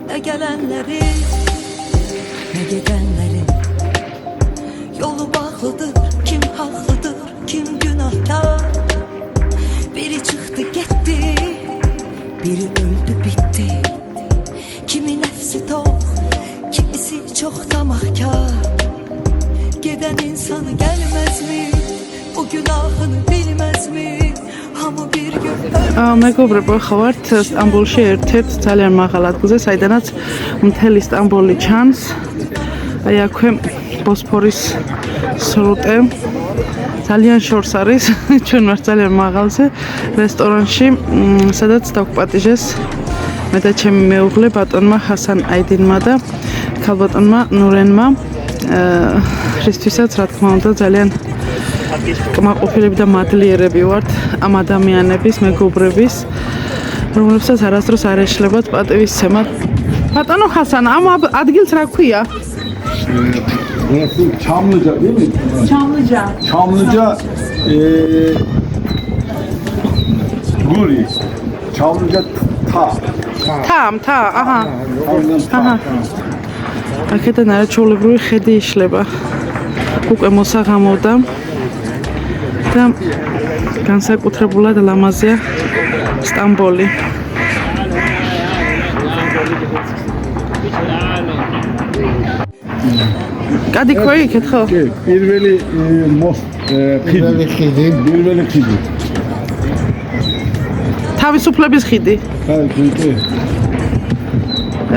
Ne gelenleri ne gidenleri. Yolu bağlıdır, kim haklıdır, kim günahkar. Biri çıktı gitti, biri öldü bitti. Kimi nefsi tok, kimisi çok tamahkar. Giden insanı gelmez mi, o günahını bilmez mi? Hamı bir gün მეგობრებო, ხავართ სტამბოლში ერთ-ერთ ძალიან მაღალ ადგილზე, საიდანაც მთელი სტამბოლი ჩანს. აი აქვე ბოსფორის სრუტე. ძალიან შორს არის, ჩვენ ვართ ძალიან მაღალზე რესტორანში, სადაც დაგვპატიჟეს მე და ჩემი მეუღლე ბატონმა ჰასან აიდინმა და ქალბატონმა ნურენმა, რისთვისაც რა თქმა უნდა ძალიან კმაყოფილები და მადლიერები ვართ ამ ადამიანების, მეგობრების, რომლებსაც არასდროს არ ეშლებათ პატივისცემა. ბატონო ჰასან, ამ ადგილს რა ქვია? Çamlıca değil mi? Çamlıca. Çamlıca Guri. Çamlıca თა, აჰა. აქედან არაჩვეულებრივი ხედი იშლება. უკვე მოსაღამოვდა და განსაკუთრებულად ლამაზია სტამბოლი. გადი ქვე იქეთ ხო? პირველი ხიდი. თავისუფლების ხიდი. კი.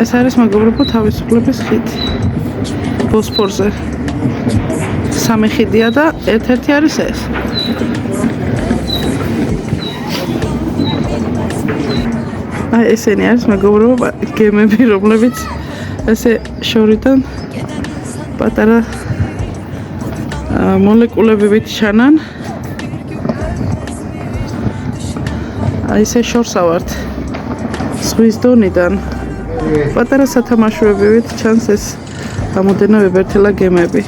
ეს არის მეგობრებო თავისუფლების ხიდი. ბოსფორზე. სამი ხიდია და ერთ-ერთი არის ეს. აი ესენი არის მეგობრებო გემები, რომლებიც ესე შორიდან პატარა მოლეკულებებით ჩანან. აი ესე შორსა ვართ ზღვის დონიდან. პატარა სათამაშოებებით ჩანს ეს გამოდენა ვებერთელა გემები.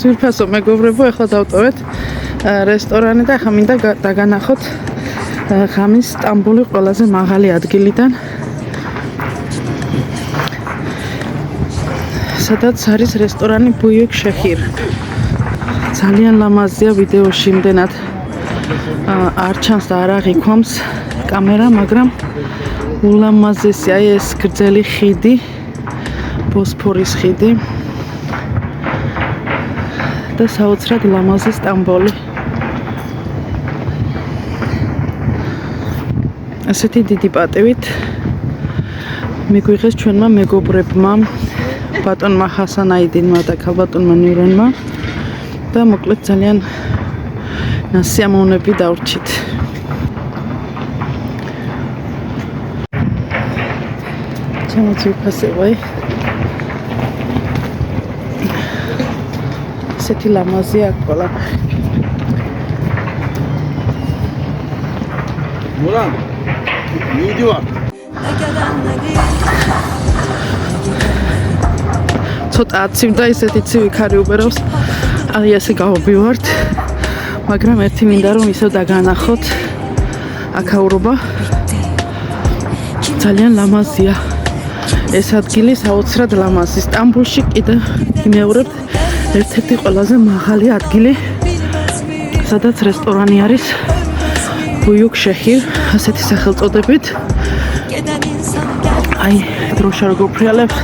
ძვირფასო მეგობრებო, ახლა დავტოვეთ რესტორანი და ახლა მინდა დაგანახოთ ღამის სტამბოლი ყველაზე მაღალი ადგილიდან, სადაც არის რესტორანი ბუიუქ შეჰირ. ძალიან ლამაზია ვიდეოში, იმდენად არ ჩანს და არ აღიქვამს კამერა, მაგრამ ულამაზესი აი ეს გრძელი ხიდი, ბოსფორის ხიდი. და საოცრად ლამაზი სტამბოლი. ასეთი დიდი პატივით მიგვიღეს ჩვენმა მეგობრებმა, ბატონმა ჰასან აიდინმა და ქალბატონმა ნურენმა და მოკლედ ძალიან სიამოვნები დავრჩით. ჩემოწიფასებოი. ესეთი ლამაზია აქ ყველაფერი. Murat, video. ცოტა აცივდა ისეთი ცივი ქარი უბერავს. აი ესე გავბივართ. მაგრამ ერთი მინდა რომ ისევ დაგანახოთ აქაურობა. ძალიან ლამაზია. ეს ადგილი საოცრად ლამაზი. სტამბოლში კიდე იმეორებთ ერთ-ერთი ყველაზე მაღალი ადგილი, სადაც რესტორანი არის ბუიუქ შეჰირ, ასეთი სახელწოდებით. აი, დროშა როგორ ფრიალებს.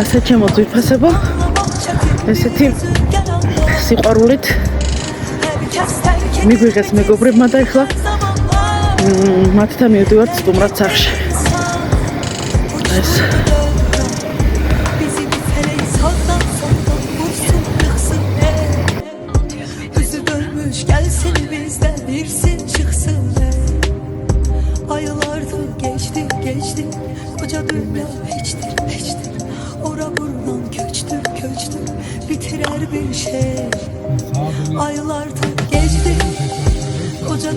ასე შემოძვიფასებო. ესეთი სიყვარულით მიგვიღეს მეგობრებმა და ახლა მათთან მივდივართ სტუმრად სახლში. ეს Aylardı geçti koca dünya hiçtir. bitirer bir şey. Aylardır geçti, koca